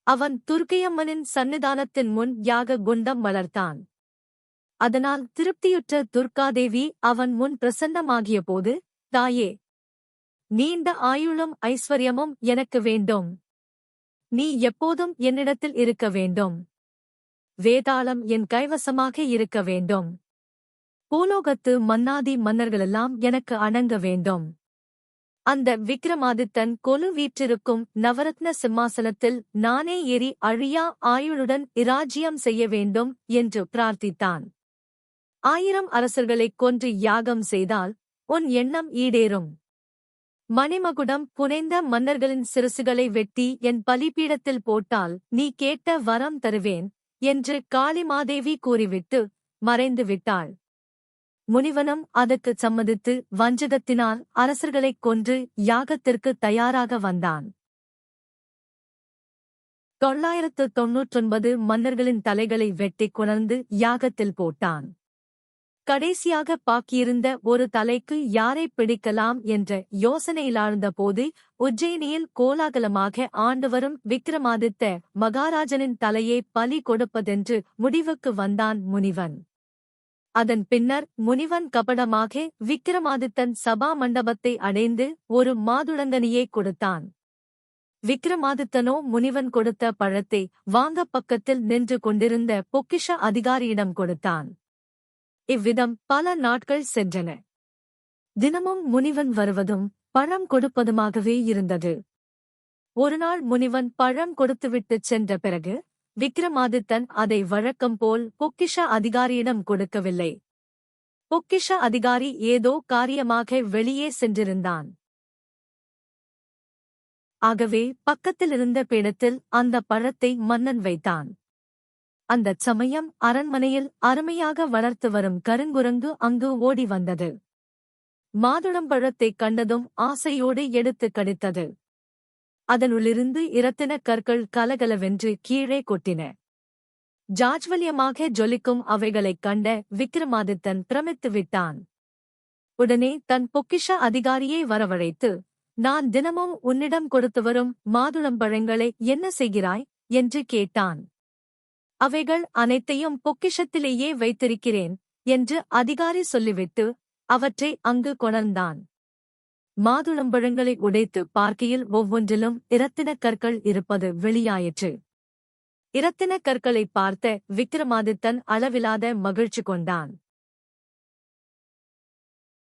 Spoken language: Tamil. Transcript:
அவன் துர்க்கையம்மனின் சந்நிதானத்தின் முன் யாக குண்டம் வளர்த்தான். அதனால் திருப்தியுற்ற துர்க்காதேவி அவன் முன் பிரசன்னமாகியபோது, தாயே, நீண்ட ஆயுளும் ஐஸ்வர்யமும் எனக்கு வேண்டும். நீ எப்போதும் என்னிடத்தில் இருக்க வேண்டும். வேதாளம் என் கைவசமாக இருக்க வேண்டும். பூலோகத்து மன்னாதி மன்னர்களெல்லாம் எனக்கு அணங்க வேண்டும். அந்த விக்ரமாதித்தன் கொலு வீற்றிருக்கும் நவரத்ன சிம்மாசனத்தில் நானே ஏறி அழியா ஆயுளுடன் இராஜ்யம் செய்ய வேண்டும் என்று பிரார்த்தித்தான். 1000 அரசர்களைக் கொன்று யாகம் செய்தால் உன் எண்ணம் ஈடேறும். மணிமகுடம் புனைந்த மன்னர்களின் சிரசுகளை வெட்டி என் பலிபீடத்தில் போட்டால் நீ கேட்ட வரம் தருவேன் என்று காளிமாதேவி கூறிவிட்டு மறைந்து விட்டாள். முனிவனும் அதற்குச் சம்மதித்து வஞ்சகத்தினால் அரசர்களைக் கொன்று யாகத்திற்கு தயாராக வந்தான். 999 மன்னர்களின் தலைகளை வெட்டிக் கொணர்ந்து யாகத்தில் போட்டான். கடைசியாக பாக்கியிருந்த ஒரு தலைக்கு யாரைப் பிடிக்கலாம் என்ற யோசனையிலாழ்ந்தபோது உஜ்ஜயினியில் கோலாகலமாக ஆண்டுவரும் விக்ரமாதித்த மகாராஜனின் தலையை பலி கொடுப்பதென்று முடிவுக்கு வந்தான் முனிவன். அதன் பின்னர் முனிவன் கபடமாக விக்ரமாதித்தன் சபா மண்டபத்தை அடைந்து ஒரு மாதுளங்கனியை கொடுத்தான். விக்ரமாதித்தனோ முனிவன் கொடுத்த பழத்தை வாங்க பக்கத்தில் நின்று கொண்டிருந்த பொக்கிஷ அதிகாரியிடம் கொடுத்தான். இவ்விதம் பல நாட்கள் சென்றன. தினமும் முனிவன் வருவதும் பழம் கொடுப்பதுமாகவே இருந்தது. ஒருநாள் முனிவன் பழம் கொடுத்துவிட்டுச் சென்ற பிறகு விக்ரமாதித்தன் அதை வழக்கம் போல் பொக்கிஷ அதிகாரியிடம் கொடுக்கவில்லை. பொக்கிஷ அதிகாரி ஏதோ காரியமாக வெளியே சென்றிருந்தான். ஆகவே பக்கத்திலிருந்த பீடத்தில் அந்த பழத்தை மன்னன் வைத்தான். அந்தச் சமயம் அரண்மனையில் அருமையாக வளர்த்து வரும் கருங்குரங்கு அங்கு ஓடி வந்தது. மாதுளம்பழத்தைக் கண்டதும் ஆசையோடு எடுத்துக் கடித்தது. அதனுள்ளிருந்து இரத்தினக் கற்கள் கலகலவென்று கீழே கொட்டின. ஜாஜ்வல்யமாக ஜொலிக்கும் அவைகளைக் கண்ட விக்ரமாதித்தன் பிரமித்து விட்டான். உடனே தன் பொக்கிஷ அதிகாரியை வரவழைத்து, நான் தினமும் உன்னிடம் கொடுத்து வரும் மாதுளம்பழங்களை என்ன செய்கிறாய் என்று கேட்டான். அவைகள் அனைத்தையும் பொக்கிஷத்திலேயே வைத்திருக்கிறேன் என்று அதிகாரி சொல்லிவிட்டு அவற்றை அங்கு கொணர்ந்தான். மாதுளம்பழங்களை உடைத்து பார்க்கையில் ஒவ்வொன்றிலும் இரத்தினக் கற்கள் இருப்பது வெளியாயிற்று. இரத்தினக் கற்களைப் பார்த்த விக்ரமாதித்தன் அளவிலாத மகிழ்ச்சி கொண்டான்.